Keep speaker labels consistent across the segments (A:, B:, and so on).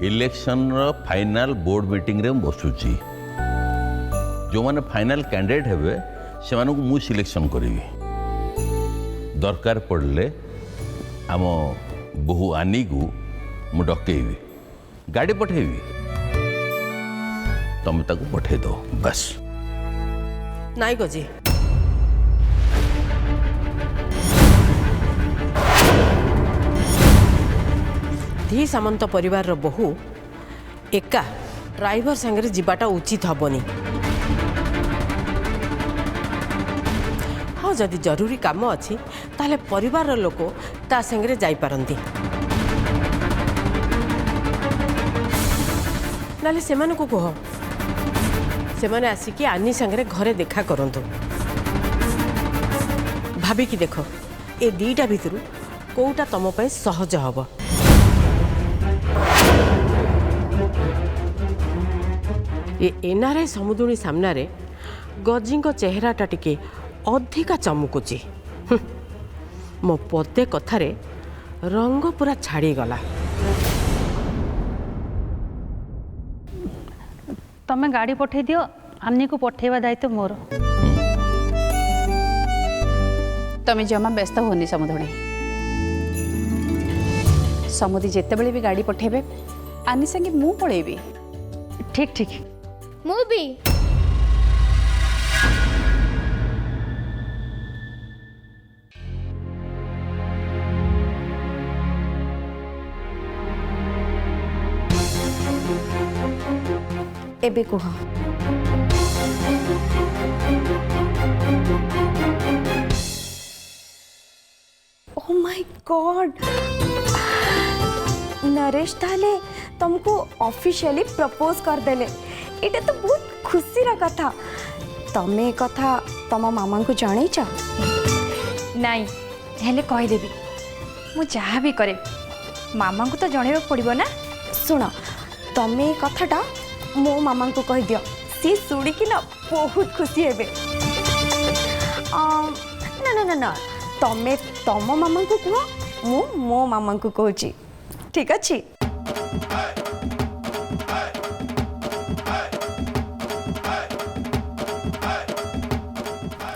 A: Election final board meeting रे बसुची जो माने फाइनल कैंडिडेट हेबे से मानू मु सिलेक्शन करी दरकार पड़ले आम बहु आनी को मु डकेबी गाड़ी पठेबी तुम ताको पठे दो बस।
B: नाई गजी धी सामंत परिवार रो बहु एका ड्राइवर संगे जीवाटा उचित हेनी। हाँ जदि जरूरी काम अच्छी ताले परिवार लोक ता संगे जाई पारंती नाले सेमाने को कह सेमाने आसिकी आनी संगे घरे देखा करंतु भाबिकी देख ए दीटा भितरु कोउटा तम पय सहज हबो। ये एनआरआई समुदुणी सामने गजी चेहराटा टिके अधिका चमुकुची मो पदे कथारे रंग पूरा छाड़ीगला।
C: तमें गाड़ी पठे दियो आमनी को पठेवा दायित्व मोर।
D: तमें जमा व्यस्त होनी समुदुणी समुदी जिते बड़े भी गाड़ी पठेबे आनी संगे मु पळेबी।
C: ठीक ठीक
E: मु भी
F: एबे कुह ओह माय गॉड नरेश ताले तुमको ऑफिशियली प्रपोज कर देले एटा तो बहुत खुशी रा कथा। तमे कथा तम मामा को जानै छ
G: नहीं हेले कह देबी मु जहाँ भी करे मामा को तो जणेबा पड़िबो ना।
F: सुन तमे कथाटा मो मामा को कह दियो सी सुड़ी की ना बहुत खुशी हेबे। ना ना ना ना तमे तम मामा को कह मु मो मामा को कहूची ठीक अछि।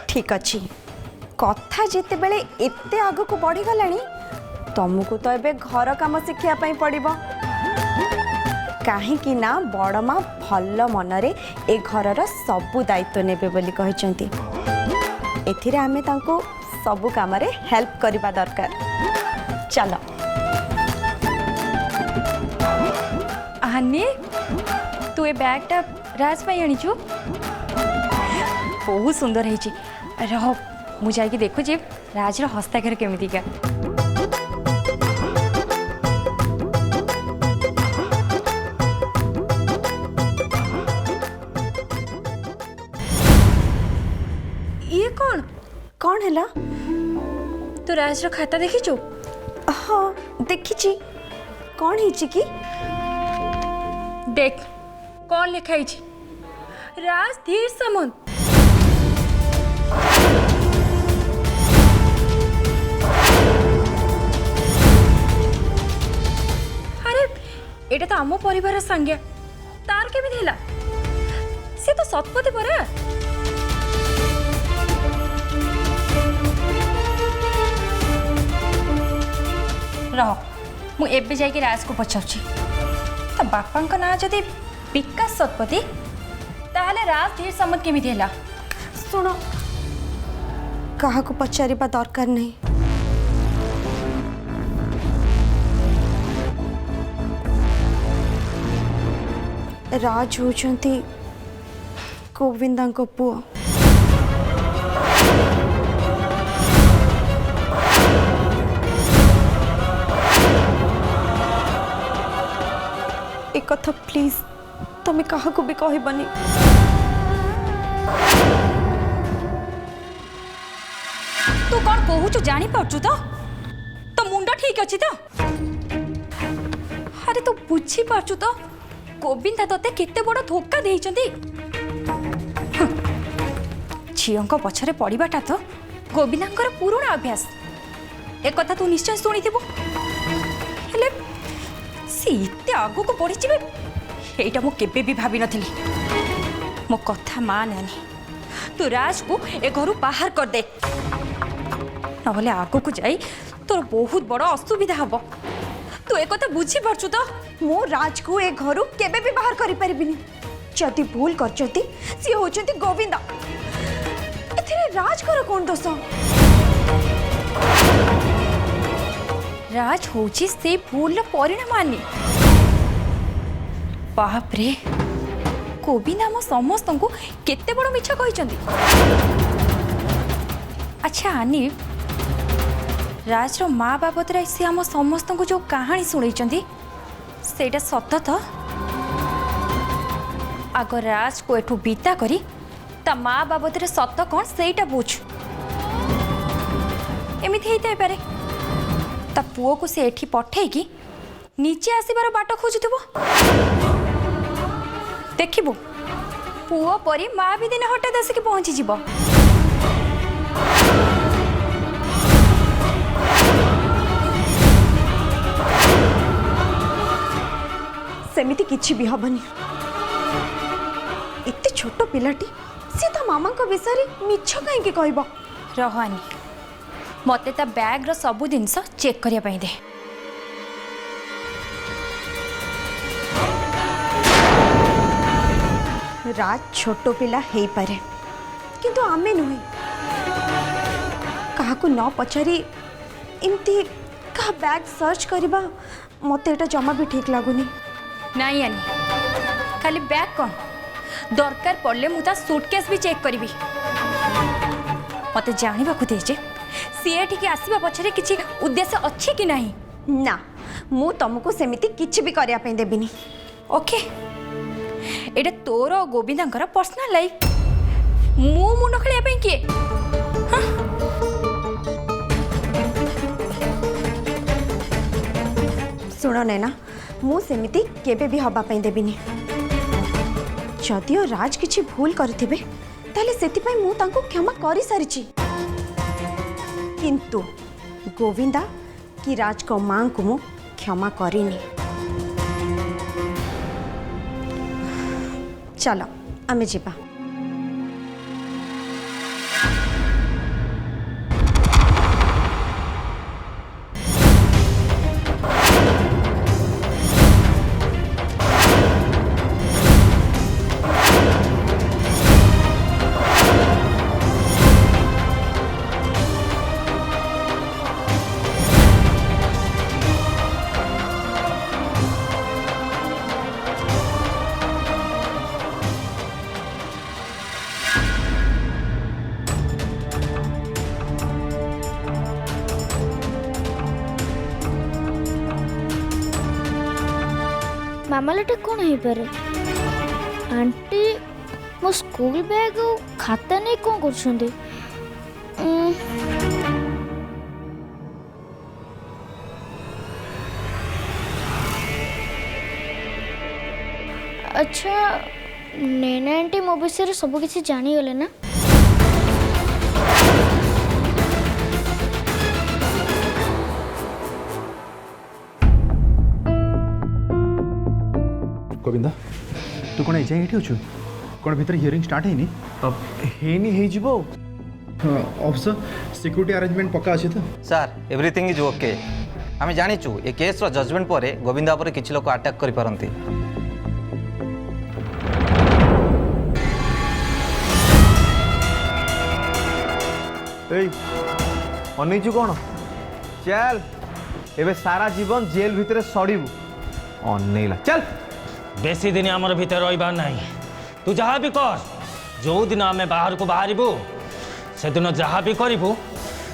F: ठीक अच्छी कथा जिते बेले एते आग को बढ़ी गलानी तुमको तो एबे घर काम शिखिया पई पड़िबो काहे कि ना बड़ माँ भल मनरे ए घरर सबु दायित्व नेबे बोली कहिसंती एथिरे आमे तांको सबु काम रे हेल्प करबा दरकार। चलो
G: हानि तू ए बैगटा राज पाई आनीचु बहुत सुंदर है रह मु जाके देखु जे राज रो हस्ताक्षर केमितिका।
F: ये कौन कौन हैला
G: तो राज रो खाता देखिचु?
F: हाँ देखिची कौन हिची की
G: देख कौन लिखाई छी राज धीर सामंत। अरे एटा तो आम परिवार संज्ञा तार केमी थिला से तो सतपति परा। रह मु एबे जाके राज को पचाउची तो बापा का ना जदि विकास सतपति ताहले राज धीर सामंत केमी थिला।
F: सुनो कहा को पचारिबा दरकार नहीं राज होचंती गोविंदा को पुओ। एक कथा प्लीज तमे कहा को भी कहबनी।
G: तू कौन कहूचु जानी पारचु तो मुंडा ठीक अछि तो? अरे तू बुझी पारचु तो गोविंदा तते केते बड़ धोखा देइचंती। झीओं पछरे पड़ाटा तो गोविंदांकर पुराणा अभ्यास। एक कथा तू निश्चय शुणी हेले सी सी इतने आगू को बढ़ी जाए यहीटा मु केबे भी भाभी नथिली। मो कथा मान आनी तू राज को ए घर बाहर कर दे नहले आगू को जाई तोर बहुत बड़ असुविधा हम। तू एक कथा बुझी पारछु तो
F: मो राज को ए घर केबे भी बाहर करि परिबिनी। जदि भूल करचती सी होचंती गोविंदा। एथिरे राज कर कोन दोष?
G: राज होची से भूल परिणाम आनी। बाप रे गोविंद आम समस्त को केते बड़ मिछ कहिसंती। अच्छा आनी राज रो माँ बाबद से आम समस्त को जो कहानी शुणी सेटा सत तो? आग राज को एठू बीता करी ता माँ बाबद सत कौन सेटा बुझ। एमती होता पारे ता पुओ को से एठी पठेकी नीचे आसबार बाट खोजुथिबो। देखिबो पुओ परी माँ भी दिन हठात आसिक पहुँची जीव।
F: सेमिति किछि भी हबनी। इत्ते छोट पिलाटी से ता मामा को विषय मिछ काहे के कहबो?
G: रहनी मते ता बैग रो सबु जिनस चेक करिया पई दे।
F: राज छोट पिला हेई पारे किंतु आमे नुहे। काहाकू न पचारी इमती का बैग सर्च करबा मते एटा जमा भी ठीक लागुनी।
G: नहीं आनी खाली बैग कौन दरकार पड़ले मुता सूटकेस भी चेक करी। मते जानिबा को दे जे सी एठी आसीबा पछरे किछि उद्देश्य अछि कि नहीं।
F: ना मु तुमको सेमिति किछि भी करिया पे देबिनी।
G: ओके एटा तोर गोविंदंकर पर्सनल लाइफ मु मुंड खलिया पे किए। हाँ?
F: सुन नैना मु सेमिति केबे भी हबा पे देबिनी। जदियो राज किछि भूल करथिबे ताले सेति पई मु तांको क्षमा करि सारिछि। किंतु गोविंदा कि राज को मां को मु क्षमा करिनी। चलो आमे जीवा।
E: मामलाटा कौन हो पारे? आंटी मो स्कूल बैग खाता नहीं कौन कर? अच्छा नैना आंटी मो विषय सब किसी जानीगले ना?
H: गोविंदा तू कौन एजाए ये अच्छु कौन भीतर हियरिंग स्टार्ट है ऑफिसर सिक्योरिटी अरेंजमेंट पक्का अच्छे तो
I: सर एवरीथिंग इज ओके। आम जाचु ए केस जजमेंट पर गोविंदा पर किसी लोग अटैक कर पारती।
J: अनईचु कौन चल एबे सारा जीवन जेल भितर सड़बू अनईला चल।
K: बेसी दिन आमर भीतर रही ना तू जहाँ भी कर जो दिन आम बाहर को बाहरबू से दिन जहाँ भी करू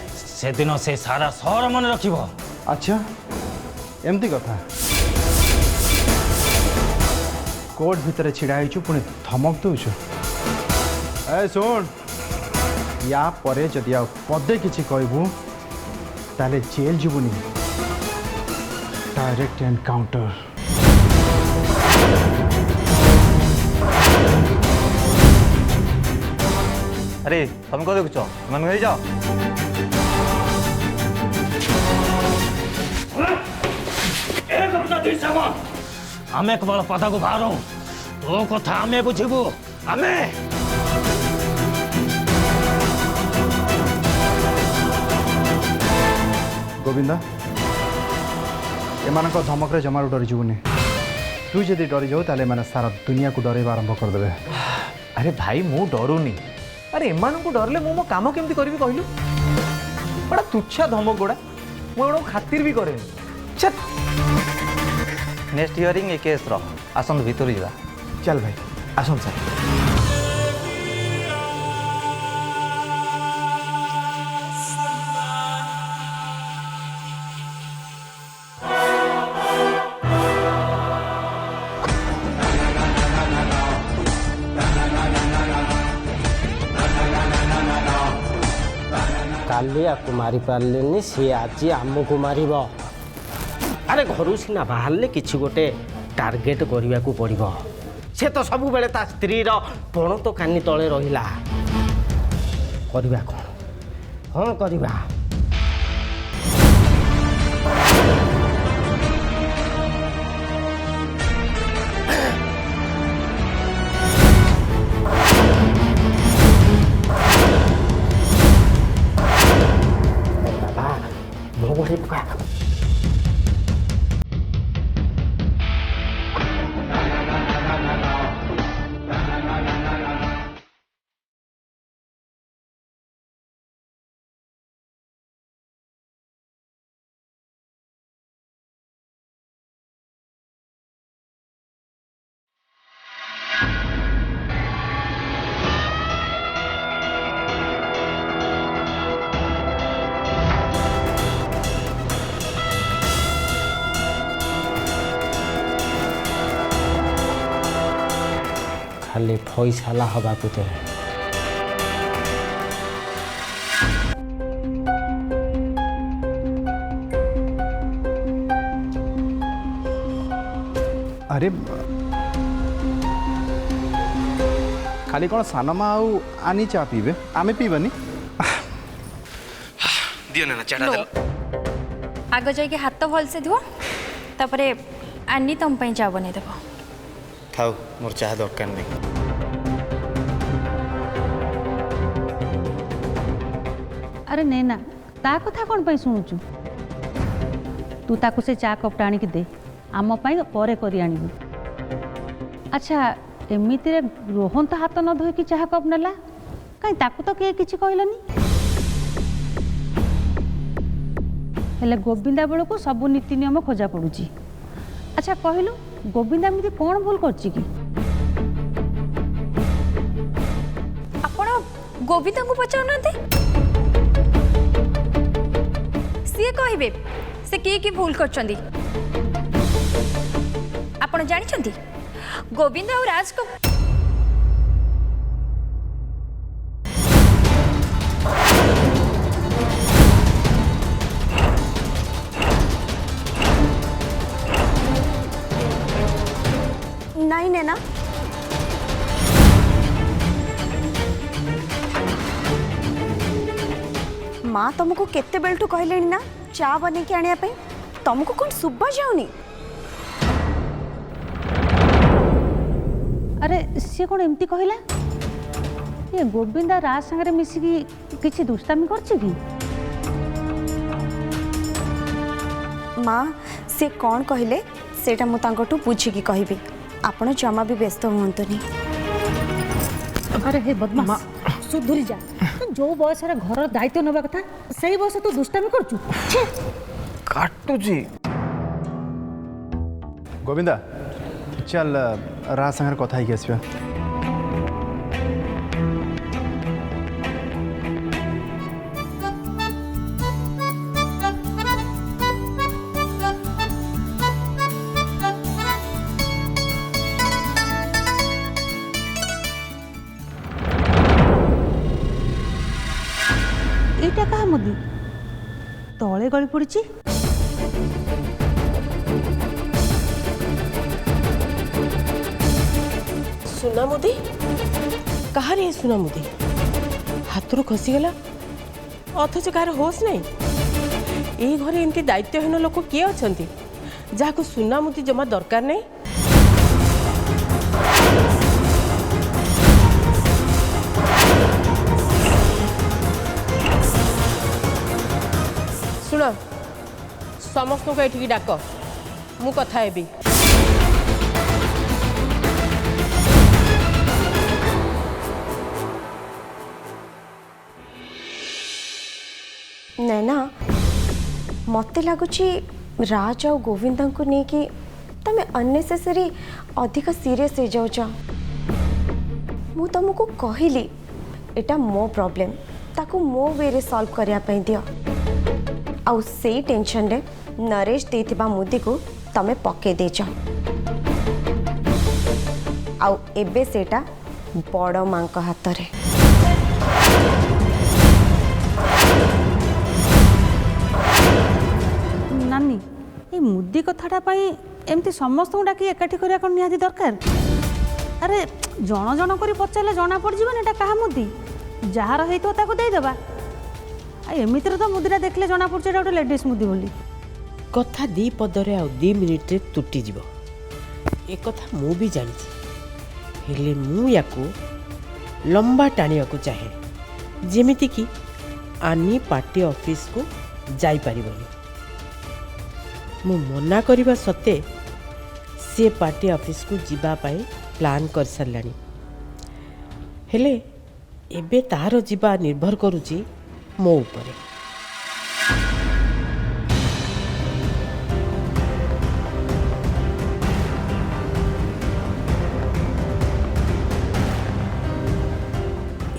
K: से दिन से सारा सहर मन रख।
H: अच्छा एमती कथा कोर्ट भितर छिड़ा हो पुणी धमक दौचु। ए शुण या परे जदि आ पदे किछि कहबू ताले जेल जीवनी डायरेक्ट एनकाउंटर।
I: अरे तुम कौन देखुच मन जाओ
K: एक अपना आमे केवल पदा को बाहर तो कथा आमे बुझिबू आमे
H: गोविंदा एमान धमक जमार डरीजुनि तू जदि डरी जाऊ ताले माने सारा दुनिया को डरेवा आरंभ करदे।
J: अरे भाई मु डरुनी अरे एमान को डरले मु मो काम केमती करबी कहलु बड़ा तुच्छा धमक गोड़ा मु एणो खातिर भी करेनी छत
I: नेक्स्ट हियरिंग ए केस रो आसंत भीतर जा
J: चल भाई आसम सर
L: काली आपको मारी पारे सी आज आमको मार अरे घर सीना बाहर किसी गोटे टार्गेट करने को पड़ो से तो सब बेले ता स्त्री पण तो कानी तले रहा करवा कौन हाँ करवा बाबा मो घरे पका खाली फैसला हवा को दे।
H: अरे खाली कौन सानमा आउ आनी चा पीबे आमे पीबनी
L: दियो ना चाटा दे
G: आग जाके हाथ भलसे धुओ तापरे आनी तुम पे चा बने देबो
L: थाउ मोर चाह दरकार नहीं।
C: अरे नैना ता कथा कौन पे शुणुचु तू ताको से चा कपटा आनिक दे आम परे करी आनिबू। अच्छा एमिति रे रोहन हाथ न धोईकी चाह कप नेला कहीं ताकू तो किए किछि कहलनी हेले गोविंदा बेल को सब नीति नियम खोजा पड़ुची। अच्छा कहलु गोविंदा एमती कौन भूल करछि कि
G: आपण गोविंदा को पचाउनाते सी कहबे से की भूल करछंदी आपण जानिछंती गोविंदा और राज को
F: नहीं नैना माँ तुमको केते बेलटू कहले ना चा बने के आनिया पे तुमको कौन सुबह जाऊनी
C: अरे सी कौन एमती कहला ये गोविंदा राज संगे मिसिकी किछि दुष्टामी करछि कि
F: माँ से कौन कहले सेटा मु तांकटू पूछिकी कहबी आपण जमा भी व्यस्त हुंतुनी।
C: अरे हे बदमाश सुधुरी जा जो बयस घर दायित्व नवा कथा सही बयस तू दुष्टामी करछु
J: काटू जी
H: गोविंदा चल राज संगे कथा ही आसबा
C: एटा कहा मुदी तले गली पड़ी
B: सुना मुदी कहा रे सुना मुदी हाथ रू खसीगला अथच कार होश नहीं ये घरे एमती दायित्वहीन लोक किए अच्छा जहाँ सुना मुदी जमा दरकार नहीं। ଶୁଣ ସମସ୍ତଙ୍କୁ ଏଠିକି ଡାକ ମୁଁ କଥା ହେବି।
F: नैना मत लगुच राज और गोविंदा को लेकिन तुम अननेसेसरी अधिक सीरियस हो जाऊच। मु तुमको कहली एटा मो प्रॉब्लम ताको मो वे रे सॉल्व करिया पई दियो आउ से टेंशन रे नरेश देथिबा मुद्दे को तमे पके देच आउ एबे सेटा बड़ मां को हाथ रे।
C: नानी ये मुद्दी कथाटा पाई एमती समस्त डाकी एकाठी करिया कोन निहाती दरकार। अरे जण जण करी पचारले जना पड़ जीवन एटा कहा मुद्दी जार हेतो ताको देई देबा। आ एमितिर तो मुद्दीटा देखले जना पड़छ एटा गोटे लेडीज मुद्दी बोली।
B: कथा दी पदरे आ 2 मिनिट रे तुटी जीव ए कथा मु भी जानी हेले मु याको लंबा टाणिया को चाहे जेमिति कि आनी पार्टी ऑफिस को जाई परिबनी। मु मना करिबा सत्ते से पार्टी ऑफिस को जीवा पाई प्लान कर सारलानी हेले एबे तार जीवा निर्भर करुची मो उपरे।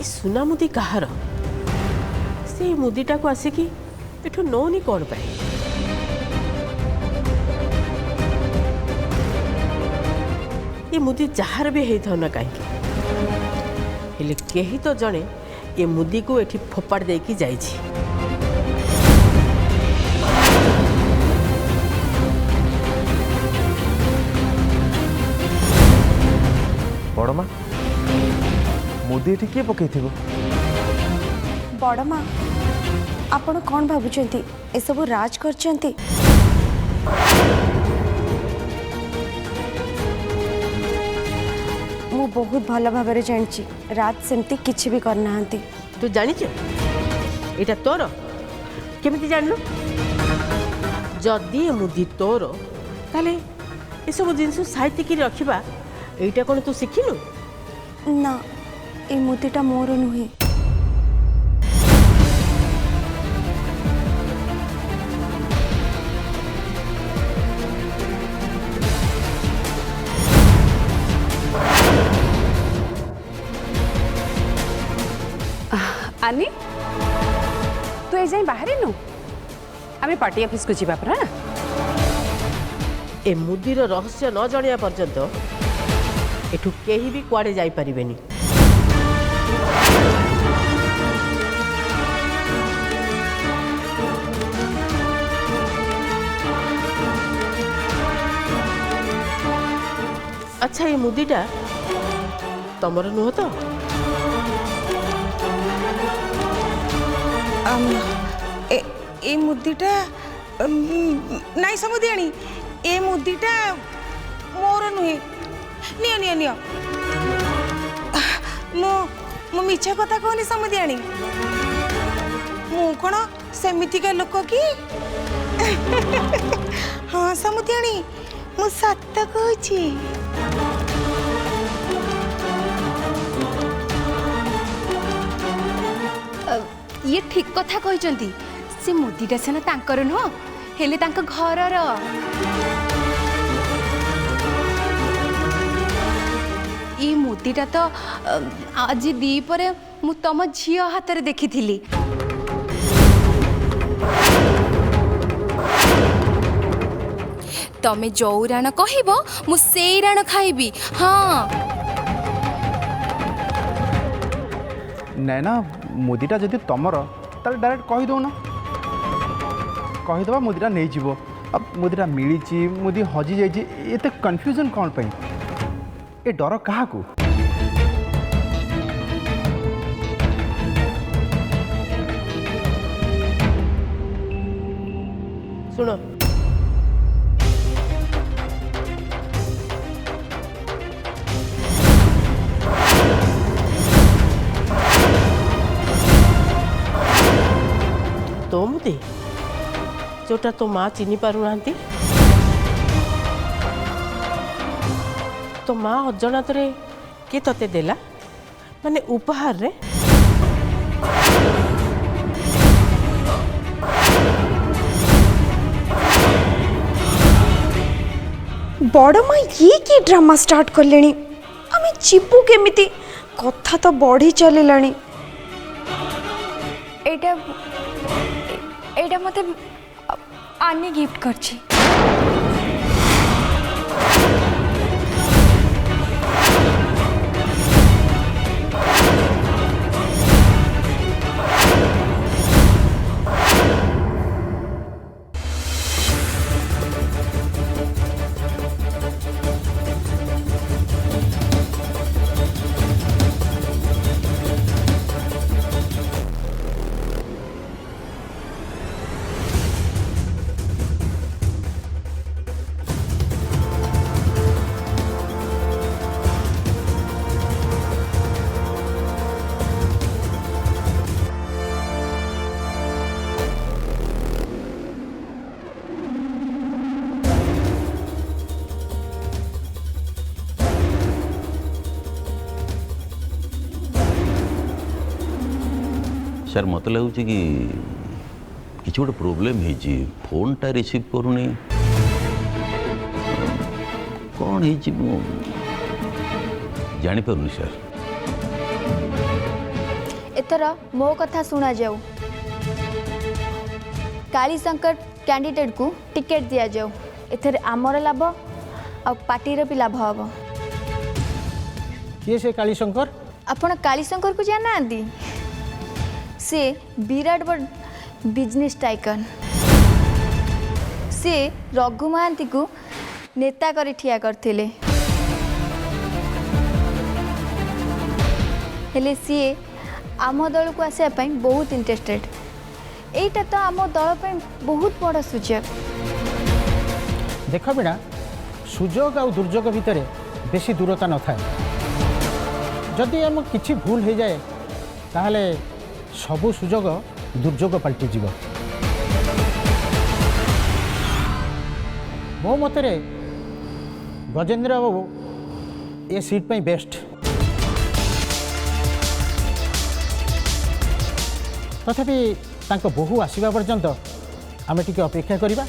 B: सुना मुदी कहार से मुदीटा को आसिकी एठू नौनी कौन पाए। ये मुदी जहार भी है था ना कहीं हेले केही तो जने ये मुदी को एठी फोपाड़ दे की जाई छी।
J: बड़मा मुदी एठी किए पकई थिबो?
F: बड़ माँ आपण कौन भाबुचंती ए सब राज करचंती? मु बहुत भल भाव जानी राज सेमती किछि भी करना।
B: तू जानी एटा तोर केमिति जानलु? जदि मुदी तोर ताले ए सब जिनस साहित्य की रखिबा एटा कोन तू सिखिनु?
F: ना ए मुदीटा मोर नुहे।
D: आनी तू ए जाई बाहर नु आमे पार्टी ऑफिस को जीवा परा ना।
B: ए मुदीर रहस्य न जानिया पर्यंत एठू केही भी कुआडे जाई परिबेनी। अच्छा ये मुदीटा तमर नुह तो?
M: ए मुदीटा नाई समुदियाणी ए मुदीटा मोर नुहे। नियो नियो नियो मु मिछ कथा कहनी समुदियाणी। मु कौन सेमितिका लोक कि? हाँ समुदियाणी मु सत कहूची।
D: ये ठीक कथा कहते से मुदीटा सीना तांकर नुह हेले तांक घरर। ये मुदीटा तो आज दीपरे मु तम झी हाथ में देखी थी। तमे जो राण कहब मु से राण खाइबी। हाँ
H: नैना मुदीटा जदि तमर ताले डायरेक्ट कही दो ना कहीदबा मुदीटा नहीं जीवो। अब मुदीटा मिली मुदी हजि जाइए एते कन्फ्यूजन कौन पे? ए डर क्या को?
B: सुनो तो मुदी जोटा तो माँ चिनी पारुना तो माँ अजणात किए तते देला माने उपहार रे
F: बड़ माँ ये कि ड्रामा स्टार्ट कले आम जीवु केमिति कथा तो बढ़ी चलिलानी
G: एटा मते आनी गिफ्ट करछि
A: सर मत लगुच कि किसी गोटे प्रोब्लेम है फोनटा रिसीव करूनी कौन है जापार सर
E: एथर मो कथा सुना जाऊ कालीशंकर कैंडिडेट को टिकेट दिया जाऊ एथर आमर लाभ आ पार्टीर भी लाभ हम
L: किए से कालीशंकर
E: आपण कालीशंकर को जाना से विराट बड़ बिजनेस टाइकन से रघु महांती को नेता कर ठिया करथिले हेले सी आम दल को आसा बहुत इंटरेस्टेड एटा तो आम दल पे बहुत बड़ सुजोग
L: देख बिना सुजोग आ दुर्जोग भितर बेसी दूरता न थाए जदि आम किछि भूल हो जाए ताहले सबु सुजोग दुर्जोग पलटि जीव मो मतरे गजेंद्र बाबू ए सीट पे बेस्ट तथापि तांको बहु आसीबा पर्यंत आमे टिके अपेक्षा करिबा